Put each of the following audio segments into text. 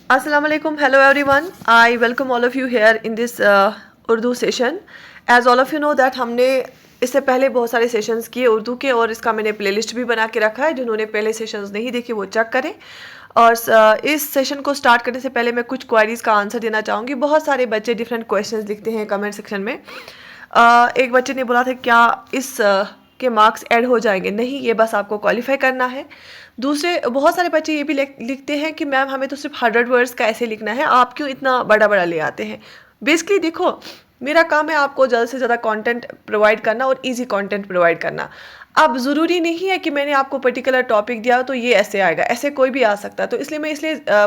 Assalamu alaikum. Hello everyone. I welcome all of you here in this Urdu session. As all of you know that हमने इससे पहले बहुत सारे sessions किए उर्दू के और इसका मैंने प्लेलिस्ट भी बना के रखा है. जिन्होंने पहले सेशंस नहीं देखे वो चेक करें. और इस सेशन को स्टार्ट करने से पहले मैं कुछ क्वेरीज का आंसर देना चाहूँगी. बहुत सारे बच्चे डिफरेंट क्वेश्चंस लिखते हैं कमेंट सेक्शन में. एक बच्चे ने बोला था क्या इस के मार्क्स ऐड हो जाएंगे. नहीं, ये बस आपको क्वालिफाई करना है. दूसरे बहुत सारे बच्चे ये भी लिखते हैं कि मैम हमें तो सिर्फ 100 वर्ड्स का ऐसे लिखना है, आप क्यों इतना बड़ा बड़ा ले आते हैं. बेसिकली देखो, मेरा काम है आपको ज़्यादा से ज़्यादा कंटेंट प्रोवाइड करना और इजी कंटेंट प्रोवाइड करना. अब ज़रूरी नहीं है कि मैंने आपको पर्टिकुलर टॉपिक दिया तो ये ऐसे आएगा, ऐसे कोई भी आ सकता है. तो इसलिए मैं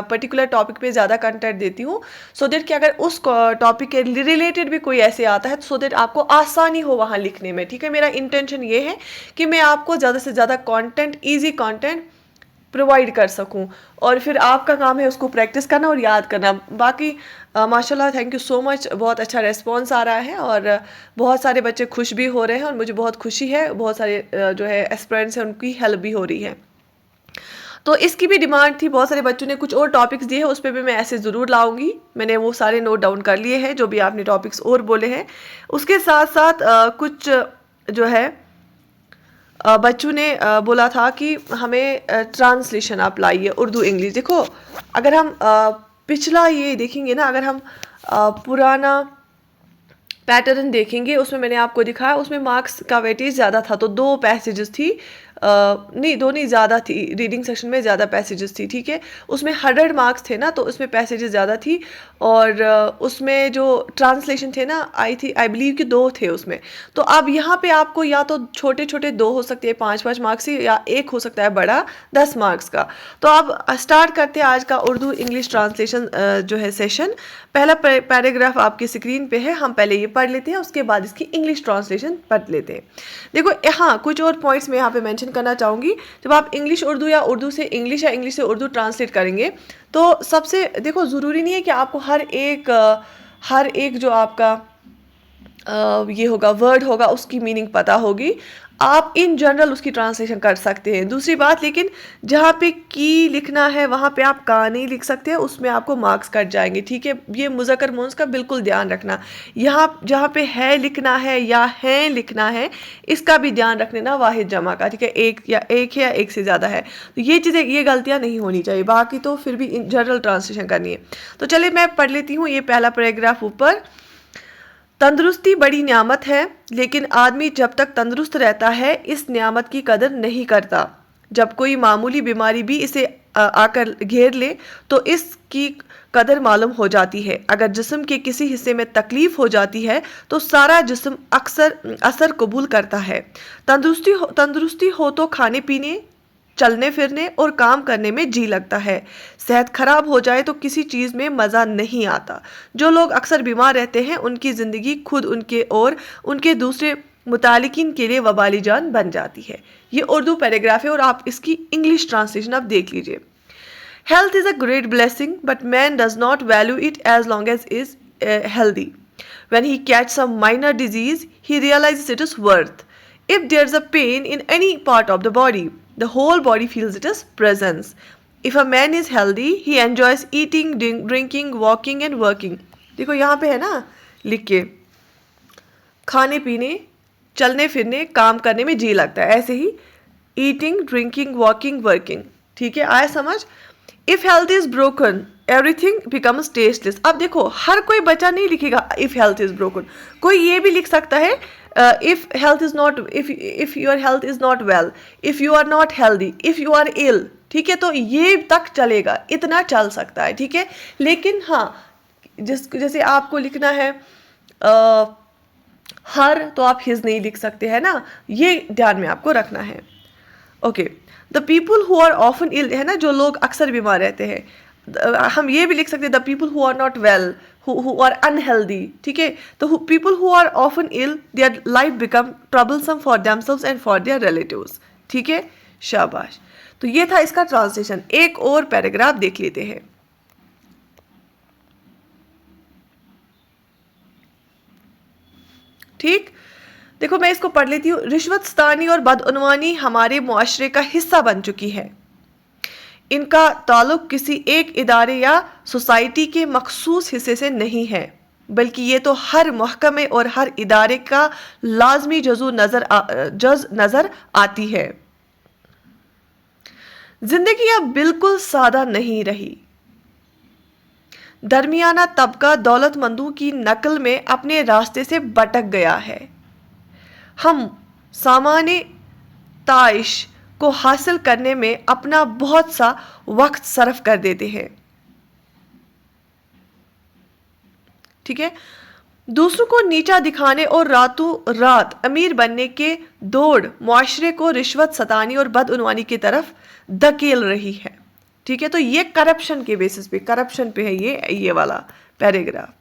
पर्टिकुलर टॉपिक पे ज़्यादा कंटेंट देती हूँ सो दैट कि अगर उस टॉपिक के रिलेटेड भी कोई ऐसे आता है सो दैट आपको आसानी हो वहाँ लिखने में. ठीक है, मेरा इंटेंशन ये है कि मैं आपको ज़्यादा से ज़्यादा कंटेंट, ईजी कंटेंट प्रोवाइड कर सकूं और फिर आपका काम है उसको प्रैक्टिस करना और याद करना. बाकी माशाल्लाह थैंक यू सो मच, बहुत अच्छा रिस्पॉन्स आ रहा है और बहुत सारे बच्चे खुश भी हो रहे हैं और मुझे बहुत खुशी है. बहुत सारे जो है एस्पिरेंट्स हैं उनकी हेल्प भी हो रही है. तो इसकी भी डिमांड थी. बहुत सारे बच्चों ने कुछ और टॉपिक्स दिए हैं, उस पर भी मैं ऐसे ज़रूर लाऊंगी. मैंने वो सारे नोट डाउन कर लिए हैं जो भी आपने टॉपिक्स और बोले हैं. उसके साथ साथ कुछ जो है बच्चों ने बोला था कि हमें ट्रांसलेशन आप लाइए उर्दू इंग्लिश. देखो, अगर हम पिछला ये देखेंगे ना, अगर हम पुराना पैटर्न देखेंगे उसमें मैंने आपको दिखाया, उसमें मार्क्स का वेटेज ज़्यादा था. तो 2 पैसेजेस थी, नहीं 2 नहीं ज़्यादा थी. रीडिंग सेक्शन में ज़्यादा पैसेजेस थी. ठीक है, उसमें 100 मार्क्स थे ना, तो उसमें पैसेजेस ज़्यादा थी. और उसमें जो ट्रांसलेशन थे ना, आई बिलीव कि 2 थे उसमें. तो अब यहाँ पे आपको या तो छोटे छोटे 2 हो सकते हैं 5-5 मार्क्स की, या एक हो सकता है बड़ा 10 मार्क्स का. तो अब स्टार्ट करते हैं आज का उर्दू इंग्लिश ट्रांसलेशन जो है सेशन. पहला पैराग्राफ आपकी स्क्रीन पे है, हम पहले ये पढ़ लेते हैं, उसके बाद इसकी इंग्लिश ट्रांसलेशन पढ़ लेते हैं. देखो हाँ, कुछ और पॉइंट्स मैं यहाँ पे मेंशन करना चाहूँगी. जब आप इंग्लिश उर्दू या उर्दू से इंग्लिश या इंग्लिश से उर्दू ट्रांसलेट करेंगे तो सबसे देखो, ज़रूरी नहीं है कि आपको हर एक जो आपका ये होगा वर्ड होगा उसकी मीनिंग पता होगी. आप इन जनरल उसकी ट्रांसलेशन कर सकते हैं. दूसरी बात, लेकिन जहाँ पे की लिखना है वहाँ पे आप का नहीं लिख सकते हैं, उसमें आपको मार्क्स कट जाएंगे. ठीक है, ये मुज़क्कर मुअन्नस का बिल्कुल ध्यान रखना. यहाँ जहाँ पे है लिखना है या है लिखना है, इसका भी ध्यान रखने ना, वाहिद जमा का. ठीक है, एक है या एक से ज़्यादा है, तो ये चीज़ें, ये गलतियाँ नहीं होनी चाहिए. बाकी तो फिर भी जनरल ट्रांसलेशन करनी है. तो चलिए मैं पढ़ लेती हूँ ये पहला पैराग्राफ ऊपर. तंदुरुस्ती बड़ी न्यामत है, लेकिन आदमी जब तक तंदुरुस्त रहता है इस न्यामत की कदर नहीं करता. जब कोई मामूली बीमारी भी इसे आकर घेर ले तो इसकी कदर मालूम हो जाती है. अगर जिस्म के किसी हिस्से में तकलीफ हो जाती है तो सारा जिस्म अक्सर असर कबूल करता है. तंदुरुस्ती हो तो खाने पीने, चलने फिरने और काम करने में जी लगता है. सेहत खराब हो जाए तो किसी चीज़ में मज़ा नहीं आता. जो लोग अक्सर बीमार रहते हैं उनकी ज़िंदगी खुद उनके और उनके दूसरे मुतालिकीन के लिए वबाली जान बन जाती है. ये उर्दू पैराग्राफ है और आप इसकी इंग्लिश ट्रांसलेशन आप देख लीजिए. Health is a great blessing but man does not value it as long as is healthy. When he catches some minor disease, he realizes it is worth. If there's a pain in any part of the body, the whole body feels its presence. If a man is healthy, he enjoys eating, drinking, walking and working. देखो यहाँ पे है ना लिख के, खाने पीने, चलने फिरने, काम करने में जी लगता है. ऐसे ही ईटिंग, ड्रिंकिंग, वॉकिंग, वर्किंग. ठीक है, आया समझ. If health is broken everything becomes tasteless. अब देखो, हर कोई बच्चा नहीं लिखेगा इफ हेल्थ इज ब्रोकन. कोई ये भी लिख सकता है if health is not, if your health is not well, if you are not healthy, if you are ill. ठीक है, तो ये तक चलेगा, इतना चल सकता है. ठीक है, लेकिन हाँ, जैसे आपको लिखना है हर, तो आप हिज नहीं लिख सकते है ना, ये ध्यान में आपको रखना है. Okay, the people who are often ill है ना, जो लोग अक्सर बीमार रहते हैं. हम ये भी लिख सकते हैं the people who are not well, who are unhealthy. ठीक है, तो people who are often ill, their life become troublesome for themselves and for their relatives. ठीक है, शाबाश. तो ये था इसका ट्रांसलेशन. एक और पैराग्राफ देख लेते हैं. ठीक, देखो मैं इसको पढ़ लेती हूँ. रिश्वतस्तानी और बदउनवानी हमारे मुआशरे का हिस्सा बन चुकी है. इनका ताल्लुक किसी एक इदारे या सोसाइटी के मखसूस हिस्से से नहीं है, बल्कि ये तो हर महकमे और हर इदारे का लाजमी जज़ नज़र आती है। जिंदगी अब बिल्कुल सादा नहीं रही। दरमियाना तबका दौलतमंदों की नकल में अपने रास्ते से भटक गया है। हम सामान्य ताइश को हासिल करने में अपना बहुत सा वक्त सर्फ कर देते हैं। ठीक है, दूसरों को नीचा दिखाने और रातों रात अमीर बनने के दौड़ मुआशरे को रिश्वत सतानी और बदउनवानी की तरफ धकेल रही है। ठीक है, तो ये करप्शन के बेसिस पे, करप्शन पे है ये वाला पैराग्राफ।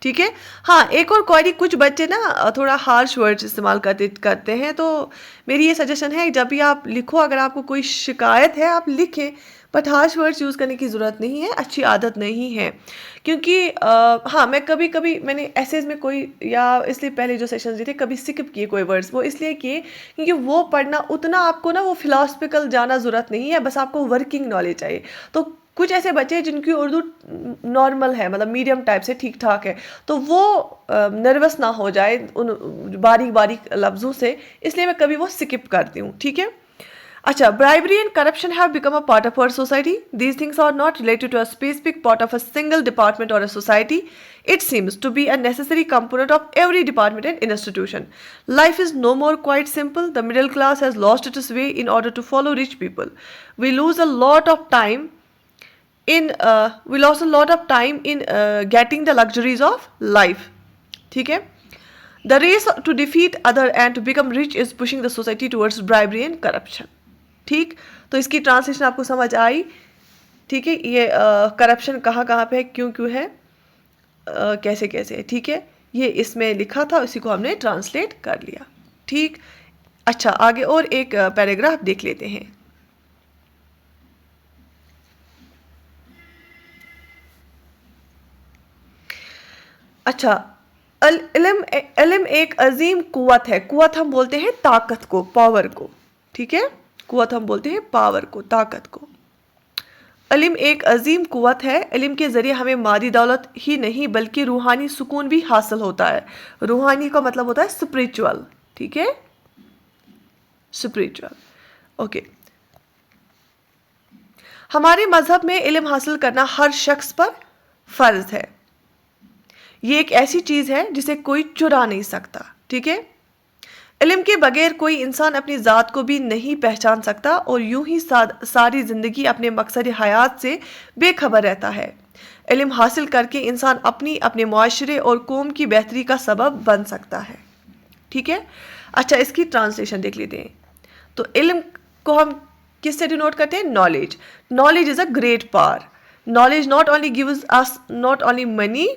ठीक है, हाँ, एक और क्वेरी, कुछ बच्चे ना थोड़ा हार्श वर्ड्स इस्तेमाल करते हैं, तो मेरी ये सजेशन है जब भी आप लिखो, अगर आपको कोई शिकायत है आप लिखें, बट हार्श वर्ड्स यूज़ करने की ज़रूरत नहीं है, अच्छी आदत नहीं है। क्योंकि हाँ, मैं कभी कभी मैंने एसेज में कोई, या इसलिए पहले जो सेशंस दिए थे कभी स्किप किए कोई वर्ड्स, वो इसलिए किए क्योंकि वो पढ़ना उतना आपको ना वो फिलोसफिकल जाना ज़रूरत नहीं है, बस आपको वर्किंग नॉलेज चाहिए। तो कुछ ऐसे बच्चे हैं जिनकी उर्दू नॉर्मल है, मतलब मीडियम टाइप से ठीक ठाक है, तो वो नर्वस ना हो जाए उन बारीक बारीक लफ्ज़ों से, इसलिए मैं कभी वो स्किप करती हूँ। ठीक है, अच्छा, bribery and corruption have become a part of our society. These things are not related to a specific part of a single department or a society. It seems to be a necessary component of every department and institution. Life is no more quite simple. The middle class has lost its way in order to follow rich people. We lose a lot of time we lost a lot of time in getting the luxuries of life. ठीक है, the race to defeat other and to become rich is pushing the society towards bribery and corruption. ठीक, तो इसकी translation आपको समझ आई। ठीक है, ये करप्शन कहाँ कहाँ पे है, क्यों क्यों है, कैसे कैसे है। ठीक है, ये इसमें लिखा था, इसी को हमने ट्रांसलेट कर लिया। ठीक, अच्छा, आगे और एक पैराग्राफ देख लेते हैं। अच्छा, इल्म एक अजीम कुव्वत है। कुव्वत हम बोलते हैं ताकत को, पावर को। ठीक है, कुव्वत हम बोलते हैं पावर को, ताकत को। इल्म एक अजीम कुव्वत है। इल्म के ज़रिए हमें मादी दौलत ही नहीं बल्कि रूहानी सुकून भी हासिल होता है। रूहानी का मतलब होता है स्पिरिचुअल। ठीक है, स्पिरिचुअल। ओके, हमारे मजहब में इल्म हासिल करना हर शख्स पर फर्ज है। ये एक ऐसी चीज़ है जिसे कोई चुरा नहीं सकता। ठीक है, इल्म के बगैर कोई इंसान अपनी ज़ात को भी नहीं पहचान सकता और यूं ही सारी ज़िंदगी अपने मकसद हयात से बेखबर रहता है। इल्म हासिल करके इंसान अपने मुआशरे और कौम की बेहतरी का सबब बन सकता है। ठीक है, अच्छा, इसकी ट्रांसलेशन देख लेते हैं। तो इल्म को हम किससे डिनोट करते हैं? Knowledge. Knowledge is a great power. Knowledge not only gives us not only money,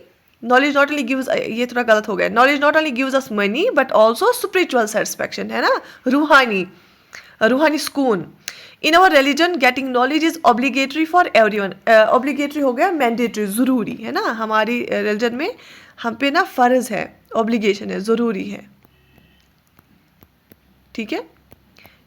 knowledge not only gives, ये थोड़ा गलत हो गया, knowledge not only gives us money but also spiritual satisfaction, है ना, रूहानी सुकून। In our religion getting knowledge is obligatory for everyone. Obligatory हो गया मैंडेटरी, ज़रूरी है ना, हमारी रिलीजन में हम पे ना फ़र्ज है, ऑब्लिगेशन है, ज़रूरी है। ठीक है,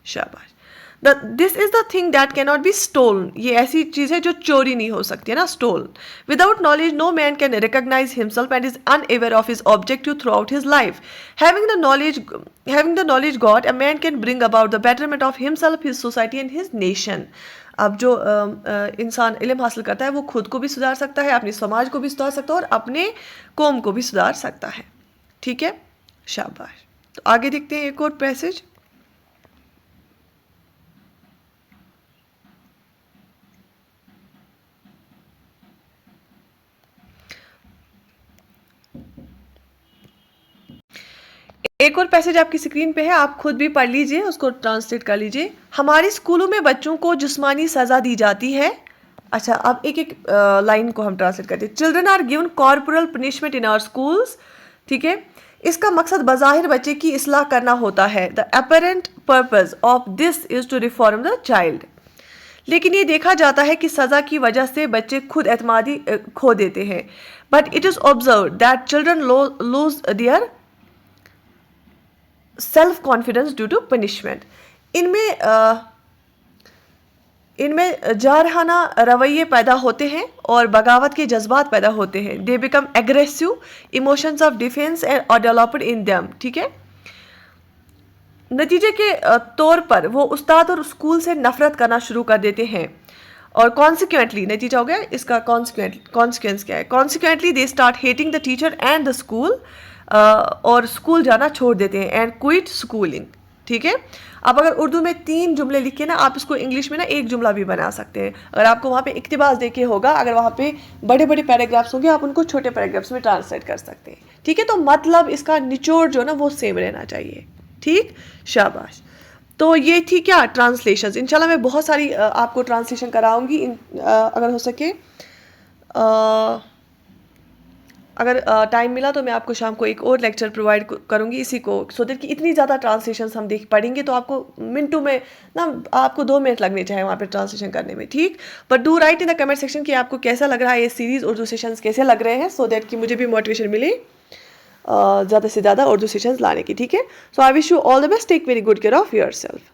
शाबाश। This is the thing that can not be stolen. ये ऐसी चीज़ है जो चोरी नहीं हो सकती है ना, stolen. Without knowledge no man can recognise himself and is unaware of his objective throughout his life. Having the knowledge God, a man can bring about the betterment of himself, his society and his nation. अब जो इंसान इल्म हासिल करता है वो खुद को भी सुधार सकता है, अपने समाज को भी सुधार सकता है और अपने कौम को भी सुधार सकता है। ठीक है, शाबाश। तो आगे देखते हैं एक और पैसेज। एक और पैसेज आपकी स्क्रीन पे है, आप खुद भी पढ़ लीजिए, उसको ट्रांसलेट कर लीजिए। हमारे स्कूलों में बच्चों को जिस्मानी सज़ा दी जाती है। अच्छा, अब एक एक लाइन को हम ट्रांसलेट करते हैं। Children are given corporal punishment in our schools. ठीक है, इसका मकसद बज़ाहिर बच्चे की इस्लाह करना होता है। The apparent purpose of this is to reform the child. लेकिन ये देखा जाता है कि सज़ा की वजह से बच्चे खुद एतमादी खो देते हैं। But it is observe that children lose their self confidence due to punishment. इनमें इनमें जारहाना रवैये पैदा होते हैं और बगावत के जज्बात पैदा होते हैं। They become aggressive, emotions of defence और डेवलप्ड इन देम। ठीक है, नतीजे के तौर पर वो उस्ताद और स्कूल से नफरत करना शुरू कर देते हैं और कॉन्सिक्वेंटली, नतीजा हो गया इसका कॉन्सिक्वेंस क्या है, consequently they start hating the teacher and the school, और स्कूल जाना छोड़ देते हैं, एंड क्विट स्कूलिंग। ठीक है, अब अगर उर्दू में 3 जुमले लिखे ना, आप इसको इंग्लिश में ना 1 जुमला भी बना सकते हैं। अगर आपको वहाँ पे इक्तिबास देखे होगा, अगर वहाँ पे बड़े बड़े पैराग्राफ्स होंगे, आप उनको छोटे पैराग्राफ्स में ट्रांसलेट कर सकते हैं। ठीक है, तो मतलब इसका निचोड़ जो ना वो सेम रहना चाहिए। ठीक, शाबाश। तो ये थी क्या, ट्रांसलेशंस। इंशाल्लाह मैं बहुत सारी आपको ट्रांसलेशन कराऊंगी अगर हो सके। अगर टाइम मिला तो मैं आपको शाम को एक और लेक्चर प्रोवाइड करूंगी इसी को, सो दैट कि इतनी ज़्यादा ट्रांसलेशंस हम देख पढ़ेंगे तो आपको मिनटों में ना, आपको 2 मिनट लगने चाहिए वहाँ पे ट्रांसलेशन करने में। ठीक, but do right in the comment section कि आपको कैसा लग रहा है ये सीरीज़, उर्दू सेशंस कैसे लग रहे हैं, सो दैट कि मुझे भी मोटिवेशन मिले ज़्यादा से ज़्यादा उर्दू सेशंस लाने की। ठीक है, so I wish you all the best, take very good care of your self.